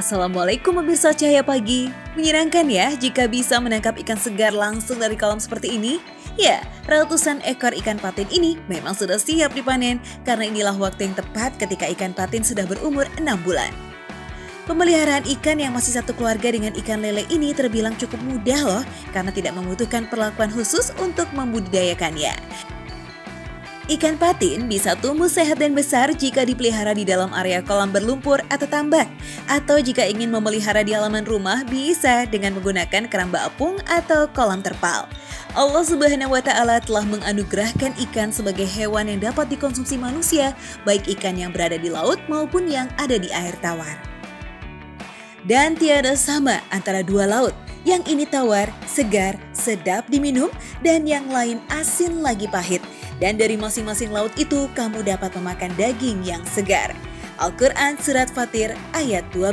Assalamualaikum pemirsa Cahaya Pagi. Menyenangkan ya jika bisa menangkap ikan segar langsung dari kolam seperti ini? Ya, ratusan ekor ikan patin ini memang sudah siap dipanen karena inilah waktu yang tepat ketika ikan patin sudah berumur 6 bulan. Pemeliharaan ikan yang masih satu keluarga dengan ikan lele ini terbilang cukup mudah loh karena tidak membutuhkan perlakuan khusus untuk membudidayakannya. Ikan patin bisa tumbuh sehat dan besar jika dipelihara di dalam area kolam berlumpur atau tambak. Atau jika ingin memelihara di halaman rumah bisa dengan menggunakan keramba apung atau kolam terpal. Allah Subhanahu wa Ta'ala telah menganugerahkan ikan sebagai hewan yang dapat dikonsumsi manusia, baik ikan yang berada di laut maupun yang ada di air tawar. Dan tiada sama antara dua laut. Yang ini tawar, segar, sedap diminum, dan yang lain asin lagi pahit. Dan dari masing-masing laut itu kamu dapat memakan daging yang segar. Al-Quran Surat Fatir ayat 12.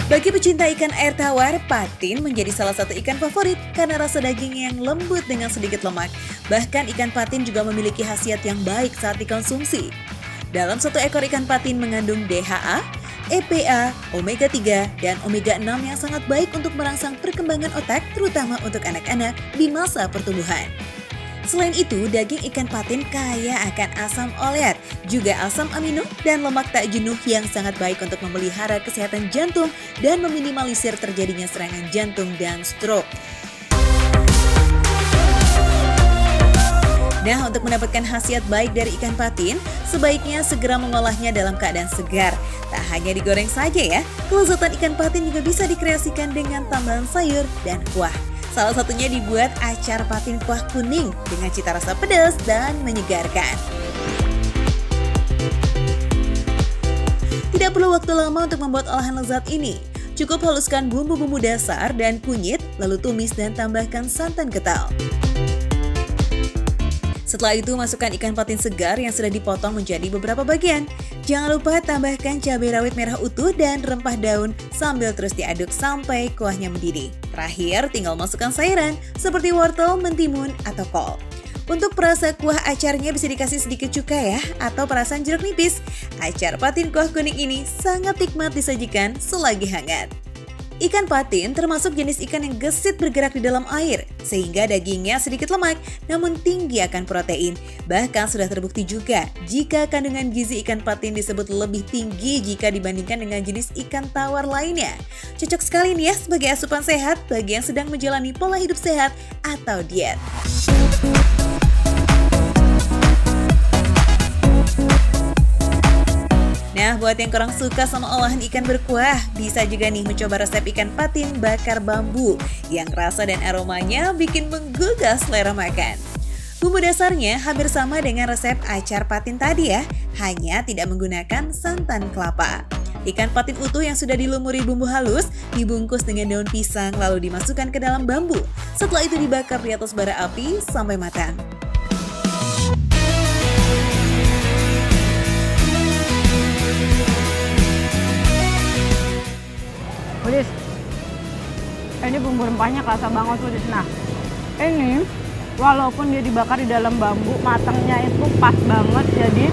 Bagi pecinta ikan air tawar, patin menjadi salah satu ikan favorit karena rasa dagingnya yang lembut dengan sedikit lemak. Bahkan ikan patin juga memiliki khasiat yang baik saat dikonsumsi. Dalam satu ekor ikan patin mengandung DHA, EPA, omega 3, dan omega 6 yang sangat baik untuk merangsang perkembangan otak terutama untuk anak-anak di masa pertumbuhan. Selain itu, daging ikan patin kaya akan asam olet, juga asam amino dan lemak tak jenuh yang sangat baik untuk memelihara kesehatan jantung dan meminimalisir terjadinya serangan jantung dan stroke. Nah, untuk mendapatkan khasiat baik dari ikan patin, sebaiknya segera mengolahnya dalam keadaan segar. Tak hanya digoreng saja ya, kelezatan ikan patin juga bisa dikreasikan dengan tambahan sayur dan kuah. Salah satunya dibuat acar patin kuah kuning dengan cita rasa pedas dan menyegarkan. Tidak perlu waktu lama untuk membuat olahan lezat ini. Cukup haluskan bumbu-bumbu dasar dan kunyit, lalu tumis dan tambahkan santan kental. Setelah itu masukkan ikan patin segar yang sudah dipotong menjadi beberapa bagian. Jangan lupa tambahkan cabai rawit merah utuh dan rempah daun sambil terus diaduk sampai kuahnya mendidih. Terakhir tinggal masukkan sayuran seperti wortel, mentimun, atau kol. Untuk perasa kuah acarnya bisa dikasih sedikit cuka ya atau perasan jeruk nipis. Acar patin kuah kuning ini sangat nikmat disajikan selagi hangat. Ikan patin termasuk jenis ikan yang gesit bergerak di dalam air, sehingga dagingnya sedikit lemak namun tinggi akan protein. Bahkan sudah terbukti juga jika kandungan gizi ikan patin disebut lebih tinggi jika dibandingkan dengan jenis ikan tawar lainnya. Cocok sekali nih ya sebagai asupan sehat bagi yang sedang menjalani pola hidup sehat atau diet. Nah, buat yang kurang suka sama olahan ikan berkuah, bisa juga nih mencoba resep ikan patin bakar bambu yang rasa dan aromanya bikin menggugah selera makan. Bumbu dasarnya hampir sama dengan resep acar patin tadi ya, hanya tidak menggunakan santan kelapa. Ikan patin utuh yang sudah dilumuri bumbu halus dibungkus dengan daun pisang lalu dimasukkan ke dalam bambu. Setelah itu dibakar di atas bara api sampai matang. Pedis, ini bumbu rempahnya kerasa banget pedis. Nah, ini walaupun dia dibakar di dalam bambu, matangnya itu pas banget. Jadi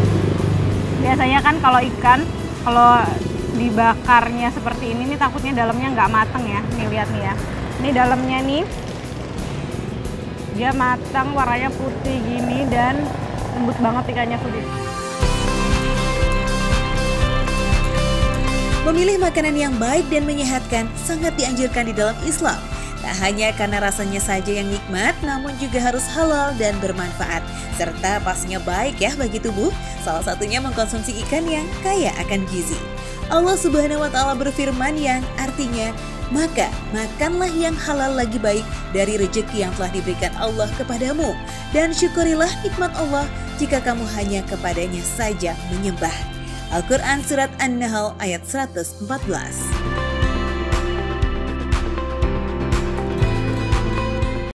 biasanya kan kalau ikan, kalau dibakarnya seperti ini nih takutnya dalamnya nggak matang ya. Nih lihat nih ya, ini dalamnya nih dia matang, warnanya putih gini dan lembut banget ikannya pedis. Memilih makanan yang baik dan menyehatkan sangat dianjurkan di dalam Islam. Tak hanya karena rasanya saja yang nikmat, namun juga harus halal dan bermanfaat. Serta pastinya baik ya bagi tubuh, salah satunya mengkonsumsi ikan yang kaya akan gizi. Allah Subhanahu wa Ta'ala berfirman yang artinya, maka makanlah yang halal lagi baik dari rezeki yang telah diberikan Allah kepadamu. Dan syukurilah nikmat Allah jika kamu hanya kepadanya saja menyembah. Al-Quran Surat An-Nahl ayat 114.